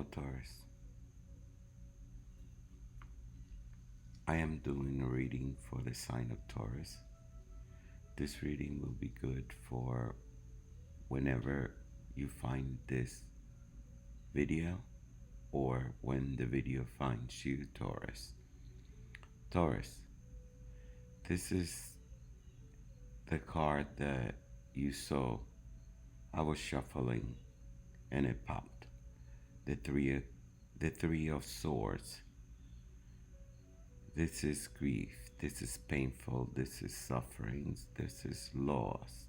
Hello, Taurus. I am doing a reading for the sign of Taurus. This reading will be good for whenever you find this video or when the video finds you, Taurus. Taurus, this is the card that you saw. I was shuffling and it popped. The three of swords. This is grief. This is painful. This is sufferings. This is lost.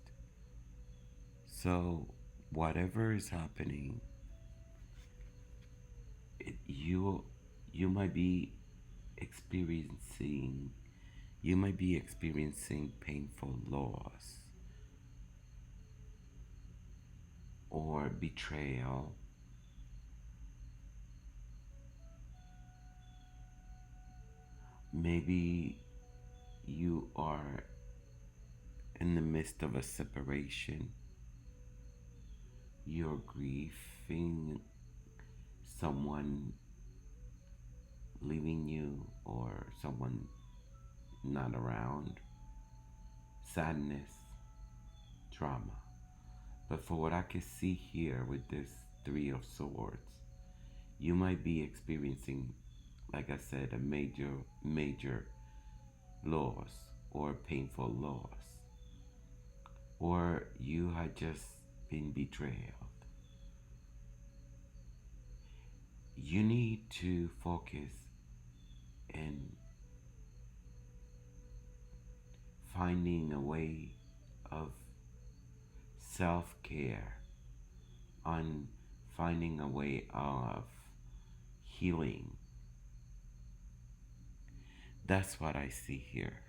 So, whatever is happening, you might be experiencing painful loss or betrayal. Maybe you are in the midst of a separation. You're grieving someone leaving you or someone not around. Sadness, drama. But for what I can see here with this Three of Swords, you might be experiencing, like I said, a major loss or painful loss. Or you had just been betrayed. You need to focus and finding a way of self-care, on finding a way of healing. That's what I see here.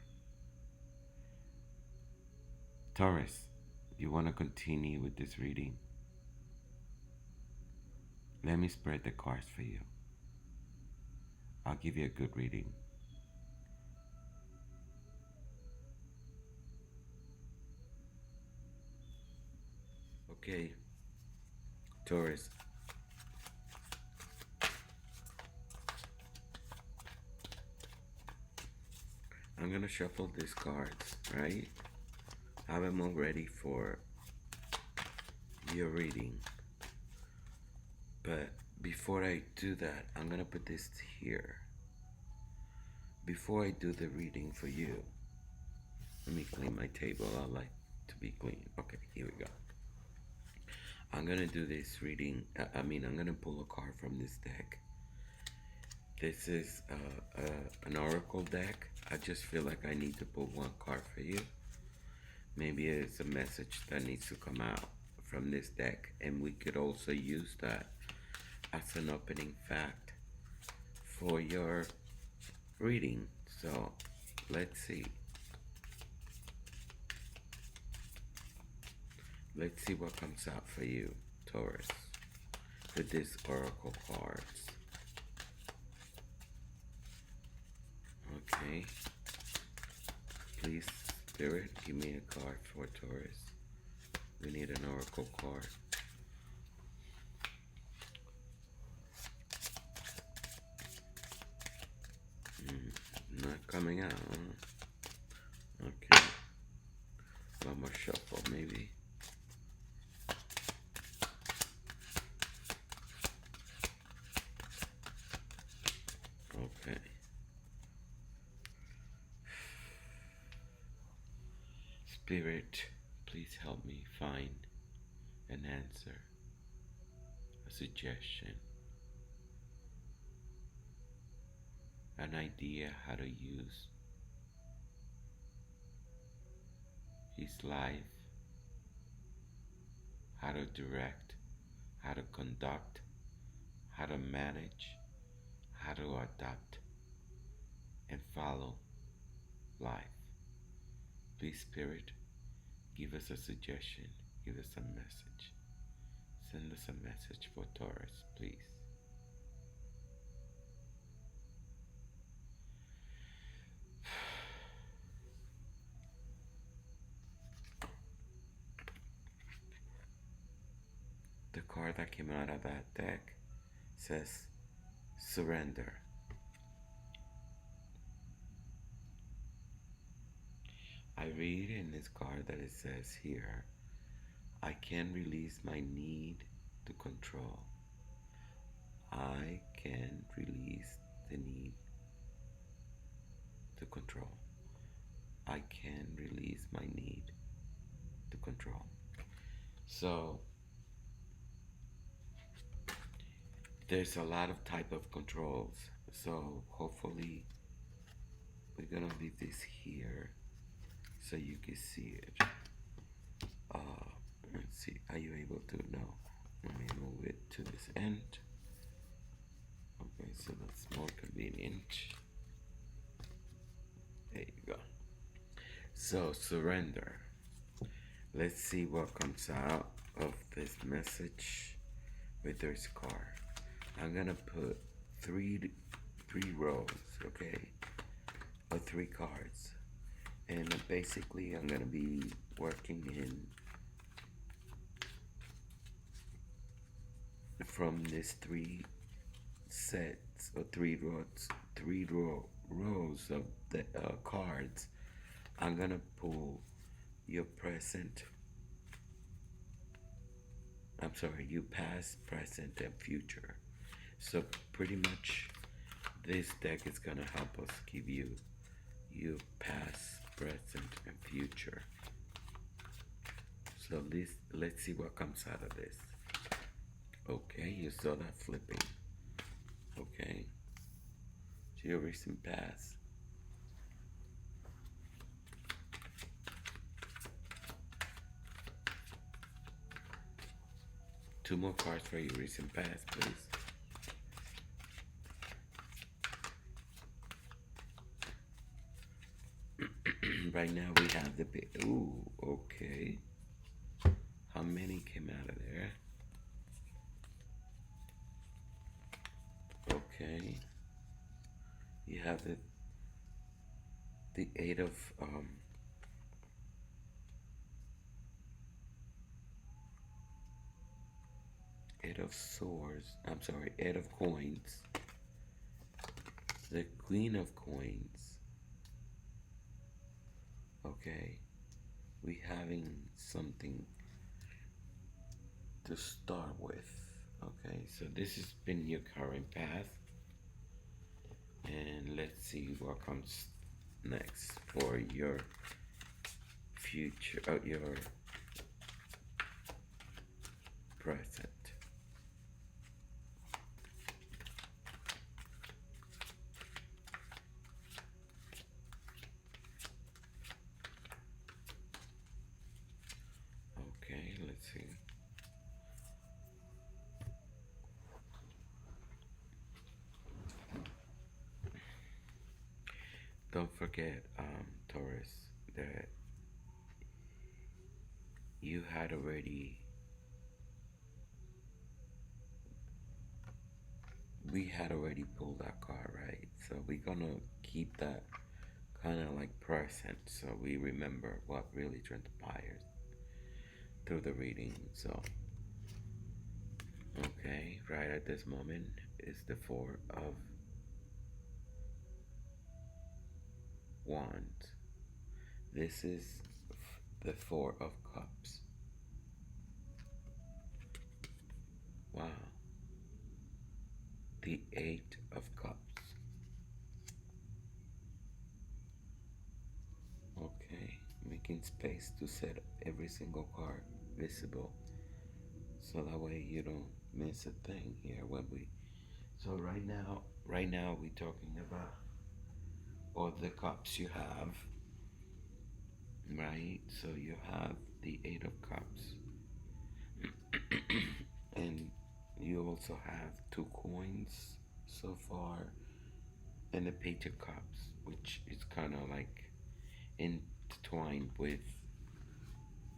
Taurus, you want to continue with this reading? Let me spread the cards for you. I'll give you a good reading. Okay, Taurus. I'm gonna shuffle these cards, right? Have them all ready for your reading. But before I do that, I'm gonna put this here. Before I do the reading for you, let me clean my table. I like to be clean. Okay, here we go. I'm gonna do this reading. I'm gonna pull a card from this deck. This is an oracle deck. I just feel like I need to pull one card for you. Maybe it's a message that needs to come out from this deck, and we could also use that as an opening fact for your reading. So let's see. Let's see what comes out for you, Taurus, with these oracle cards. Okay. Please, Spirit, give me a card for Taurus. We need an oracle card. Not coming out, huh? Okay. One more shuffle, maybe. Okay. Spirit, please help me find an answer, a suggestion, an idea how to use his life, how to direct, how to conduct, how to manage, how to adapt and follow life. Please, Spirit, give us a suggestion, give us a message. Send us a message for Taurus, please. The card that came out of that deck says surrender. I read in this card that it says here, I can release my need to control. I can release the need to control. I can release my need to control. So there's a lot of type of controls. So hopefully we're gonna leave this here so you can see it. Let's see, are you able to? No. Let me move it to this end. Okay, so that's more convenient. There you go. So surrender. Let's see what comes out of this message with this card. I'm gonna put three rows, okay, of 3 cards, and basically I'm gonna be working in from this 3 sets or 3 rows of the cards. I'm gonna pull your present. I'm sorry, you past, present, and future. So pretty much, this deck is gonna help us give you your past, present, and future. So let's see what comes out of this. Okay, you saw that flipping. Okay, so your recent past. Two more cards for your recent past, please. Right now we have the big. Ooh, okay. How many came out of there? Okay. You have the 8 of swords. I'm sorry, 8 of coins. The Queen of coins. Okay. We having something to start with. Okay, so this has been your current path, and let's see what comes next for your future, your present. Okay, let's see. Don't forget, Taurus, that you had already, we had already pulled that card, right? So we're gonna keep that kind of like present so we remember what really transpires through the reading. So, okay, right at this moment is the 4 of Wands. This is the 4 of Cups. Wow. The 8 of Cups. Okay, making space to set every single card visible so that way you don't miss a thing here when we. So right now we're talking about all the cups you have, right? So you have the 8 of Cups, and you also have 2 coins so far, and the Page of Cups, which is kind of like intertwined with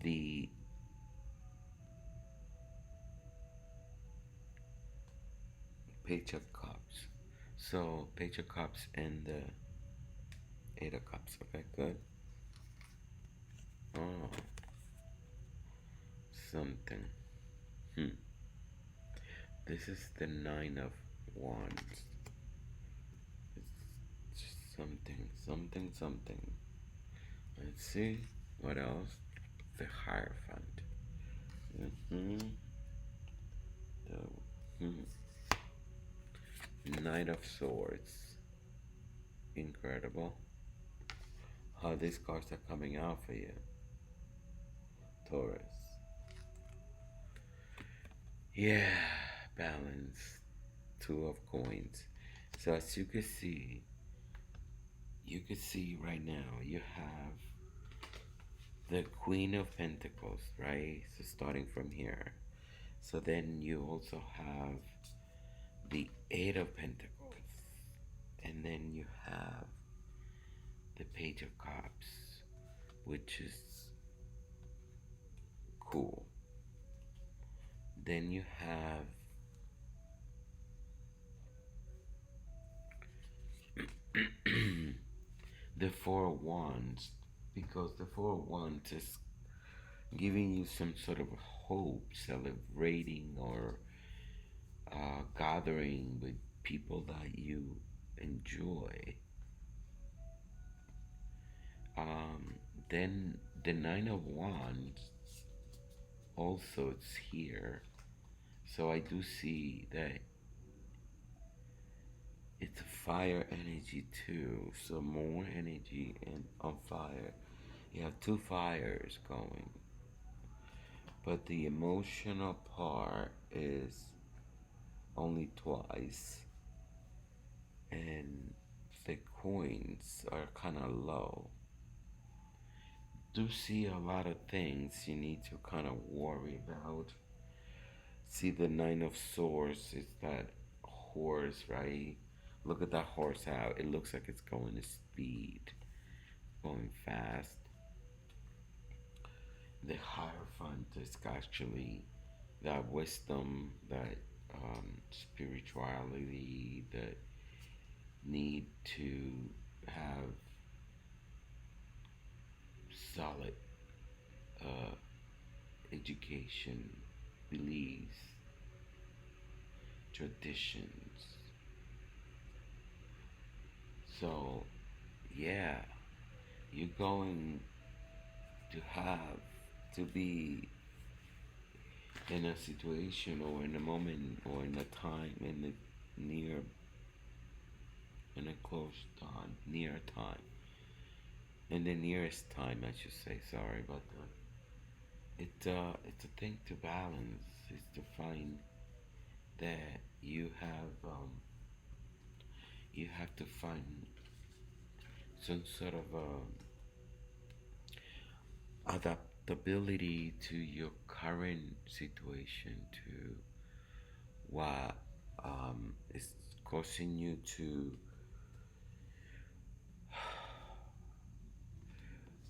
the Page of Cups. So Page of Cups and the 8 of Cups. Okay, good. Oh, something. This is the Nine of Wands. It's just something, something, something. Let's see what else. The Hierophant. Mm-hmm. The Knight of Swords. Incredible. How these cards are coming out for you, Taurus. Yeah, balance. Two of coins. So as you can see right now, you have the Queen of Pentacles, right? So starting from here. So then you also have the Eight of Pentacles. And then you have the Page of Cups, which is cool. Then you have the Four of Wands, because the Four of Wands is giving you some sort of hope, celebrating, or gathering with people that you enjoy. Um, then the Nine of Wands also it's here, so I do see that it's a fire energy too. So more energy and on fire. You have two fires going, but the emotional part is only twice, and the coins are kind of low. Do see a lot of things you need to kind of worry about. See the Nine of Swords is that horse, right? Look at that horse out. It looks like it's going to speed, going fast. The Hierophant is actually that wisdom, that spirituality, that need to have solid uh, education, beliefs, traditions. So, yeah, you're going to have to be in a situation or in a moment or in a time in the near in a close time, near time, in the nearest time, I should say. Sorry about that. It's a thing to balance. It's to find that you have to find some sort of adaptability to your current situation, to what is causing you to,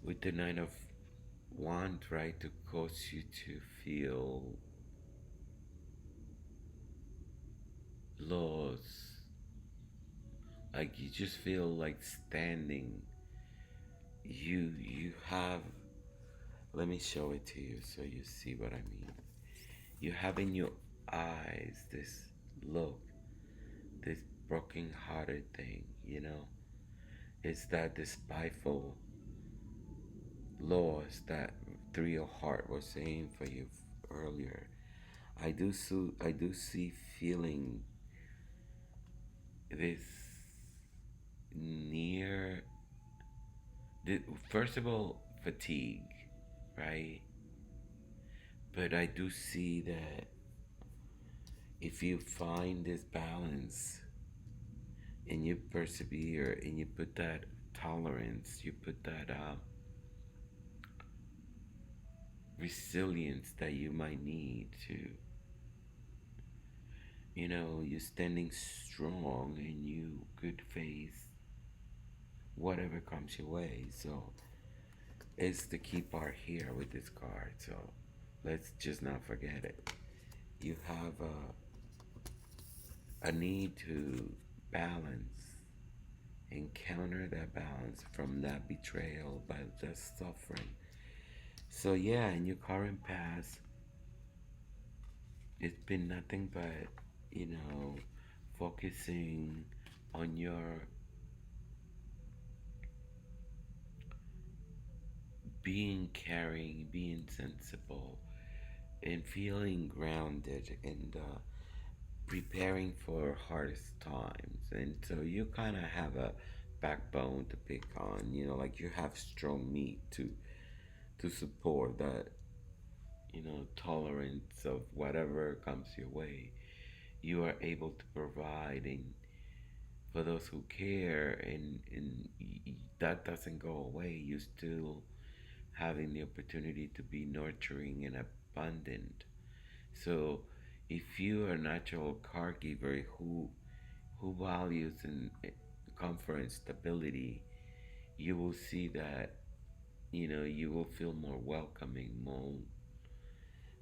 with the Nine of Wands, right, to cause you to feel lost, like you just feel like standing. You have, let me show it to you so you see what I mean. You have in your eyes this look, this broken hearted thing, you know? It's that despiteful loss that Three of Heart was saying for you earlier. I do see feeling this near, first of all, fatigue, right? But I do see that if you find this balance and you persevere and you put that tolerance, you put that resilience that you might need to, you know, you're standing strong and you could face whatever comes your way. So it's the key part here with this card. So let's just not forget it. You have a need to balance, encounter that balance from that betrayal by just suffering. So yeah, in your current past, it's been nothing but you know, focusing on your being caring, being sensible, and feeling grounded and preparing for hardest times. And so you kind of have a backbone to pick on, like you have strong meat to support that, tolerance of whatever comes your way. You are able to provide and for those who care, and that doesn't go away. You still having the opportunity to be nurturing and abundant. So if you are a natural caregiver who values and comfort and stability, you will see that you will feel more welcoming, more.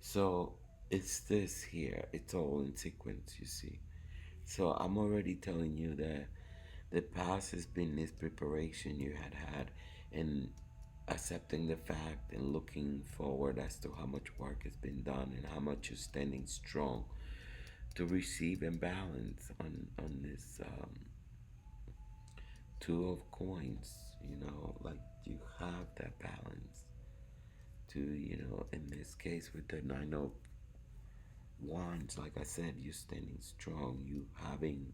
So it's this here. It's all in sequence, you see. So I'm already telling you that the past has been this preparation you had, and accepting the fact and looking forward as to how much work has been done and how much you're standing strong to receive and balance on this two of coins. Like you have that balance to, in this case with the nine of wands, like I said, you standing strong, you having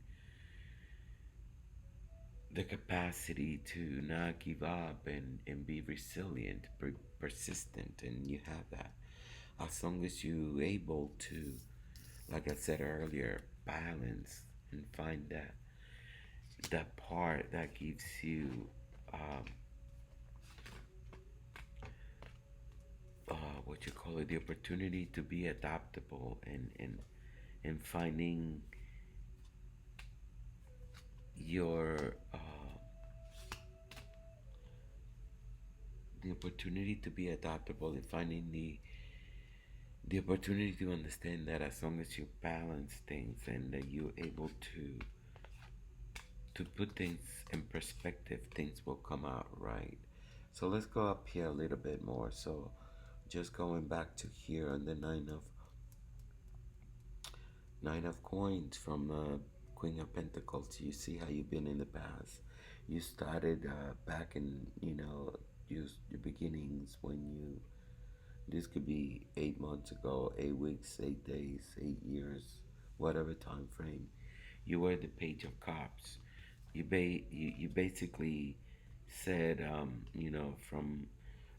the capacity to not give up and be resilient, persistent, and you have that. As long as you able to, like I said earlier, balance and find that part that gives you um, what you call it, the opportunity to be adaptable and finding your the opportunity to be adaptable and finding the opportunity to understand that as long as you balance things and that you're able to put things in perspective, things will come out right. So let's go up here a little bit more. So just going back to here on the nine of coins from Queen of Pentacles. You see how you've been in the past. You started back in your beginnings when you. This could be 8 months ago, 8 weeks, 8 days, 8 years, whatever time frame. You were the Page of Cups. You basically said, from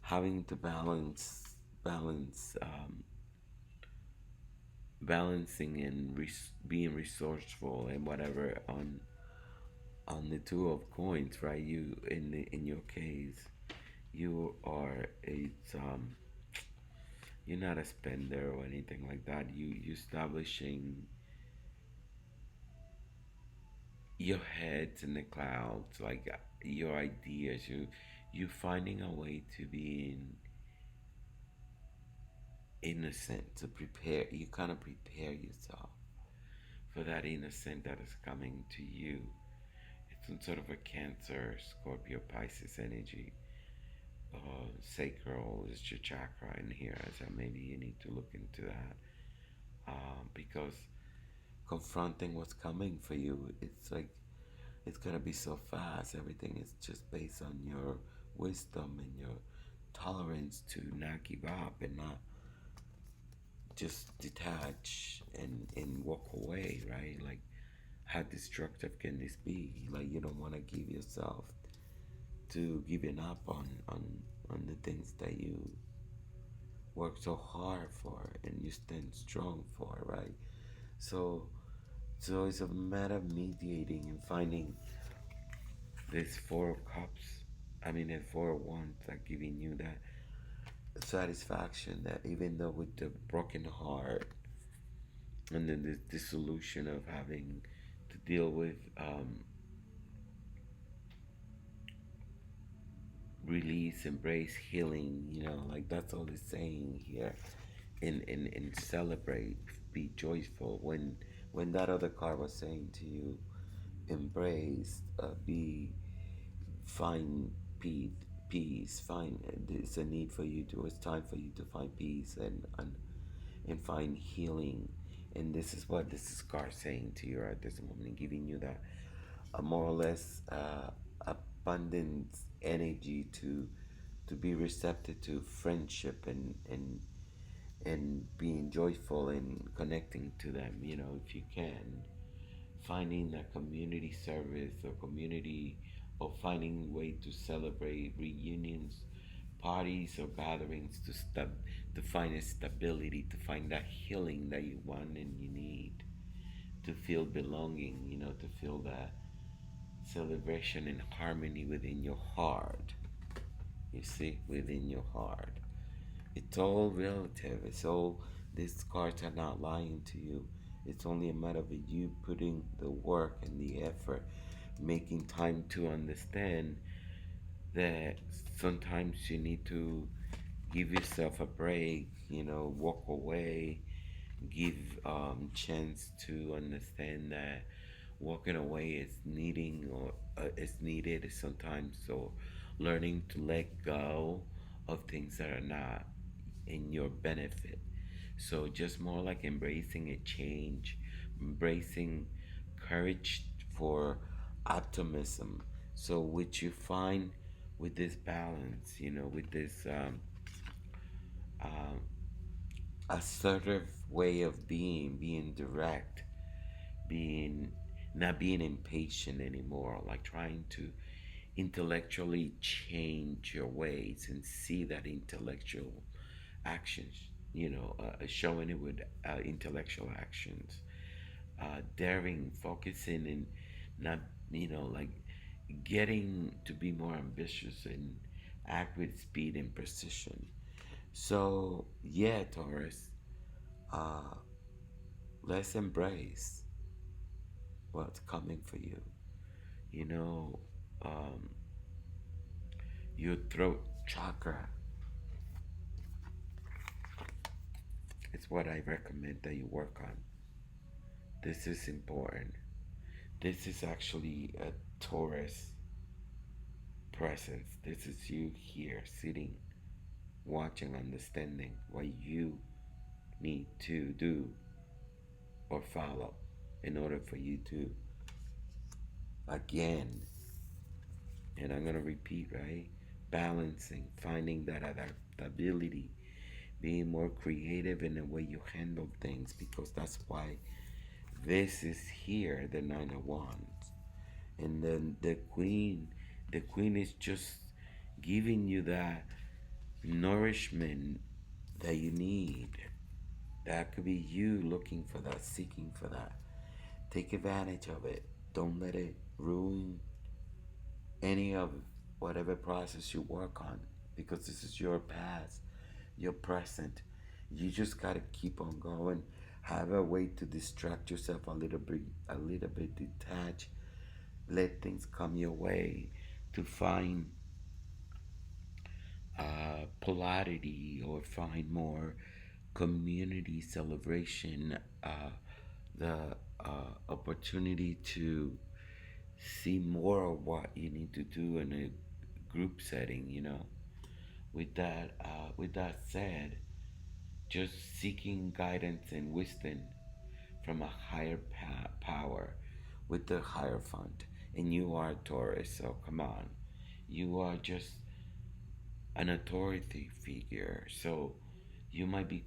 having to balance balancing and being resourceful and whatever on the two of coins, right? You in your case, you are you're not a spender or anything like that. You establishing your heads in the clouds, like your ideas. You finding a way to be innocent, to prepare. You kind of prepare yourself for that innocent that is coming to you. It's some sort of a Cancer, Scorpio, Pisces energy. Sacral is your chakra in here, so maybe you need to look into that, because confronting what's coming for you, it's like it's gonna be so fast. Everything is just based on your wisdom and your tolerance to not give up and not just detach and walk away, right? Like, how destructive can this be? Like, you don't want to give yourself to giving up on the things that you work so hard for and you stand strong for, right? So so it's a matter of mediating and finding this Four of Cups. I mean, the Four of Wands, like giving you that satisfaction that even though with the broken heart and then the dissolution of having to deal with release, embrace, healing, like that's all it's saying here. And celebrate, be joyful. When that other card was saying to you, embrace, be, find peace, find, it's a need for you to, it's time for you to find peace and find healing And this is what this is card saying to you at this moment, giving you that a more or less abundant energy to be receptive to friendship and being joyful and connecting to them. You know, if you can, finding a community service or community, or finding way to celebrate reunions, parties or gatherings to find a stability, to find that healing that you want and you need, to feel belonging, you know, to feel that celebration and harmony within your heart. You see, within your heart. It's all relative. It's all, these cards are not lying to you. It's only a matter of you putting the work and the effort, making time to understand that sometimes you need to give yourself a break, you know, walk away, give chance to understand that walking away is needing, or is needed sometimes, or learning to let go of things that are not in your benefit. So just more like embracing a change, embracing courage for optimism. So which you find with this balance, you know, with this um, assertive way of being direct, being, not being impatient anymore, like trying to intellectually change your ways and see that intellectual actions, you know, showing it with intellectual actions, daring, focusing, and not, you know, like getting to be more ambitious and act with speed and precision. So, yeah, Taurus, uh, let's embrace what's coming for you. You know, um, your throat chakra is what I recommend that you work on. This is important. This is actually a Taurus presence. This is you here sitting, watching, understanding what you need to do or follow in order for you to, again, and I'm going to repeat, right? Balancing, finding that adaptability, being more creative in the way you handle things, because that's why this is here, the Nine of Wands. And then the Queen is just giving you that nourishment that you need. That could be you looking for that, seeking for that. Take advantage of it. Don't let it ruin any of whatever process you work on, because this is your past, your present. You just got to keep on going. Have a way to distract yourself a little bit detach. Let things come your way to find polarity, or find more community celebration, the opportunity to see more of what you need to do in a group setting, you know. With that said, just seeking guidance and wisdom from a higher power with the higher fund. And you are Taurus, so come on. You are just an authority figure. So you might be,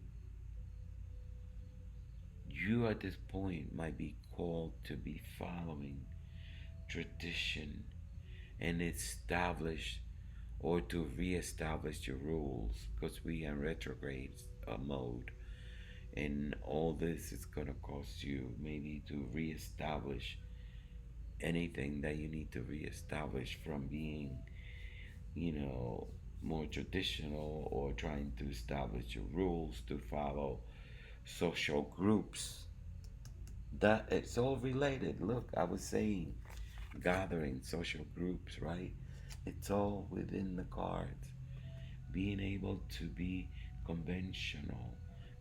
you at this point might be called to be following tradition and establish, or to re-establish your rules, because we are in retrograde mode, and all this is going to cost you maybe to re-establish anything that you need to re-establish, from being, you know, more traditional, or trying to establish your rules to follow social groups. That it's all related. Look, I was saying gathering, social groups, right? It's all within the cards. Being able to be conventional,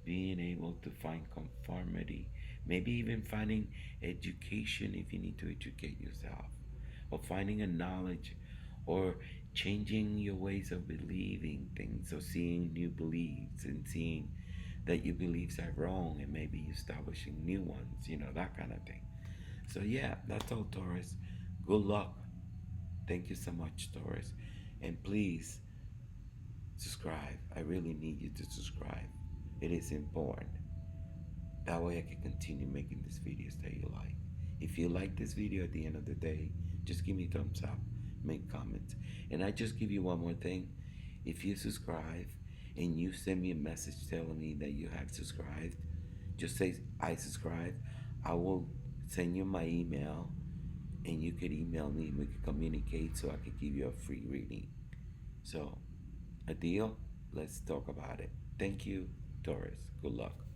being able to find conformity, maybe even finding education if you need to educate yourself, or finding a knowledge, or changing your ways of believing things, or seeing new beliefs and seeing that your beliefs are wrong and maybe you establishing new ones, that kind of thing. So yeah, that's all, Taurus. Good luck. Thank you so much, Taurus. And please subscribe. I really need you to subscribe. It is important. That way I can continue making these videos that you like. If you like this video at the end of the day, just give me a thumbs up, make comments. And I just give you one more thing. If you subscribe and you send me a message telling me that you have subscribed, just say I subscribe. I will send you my email and you could email me and we could communicate so I could give you a free reading. So, a deal? Let's talk about it. Thank you, Taurus. Good luck.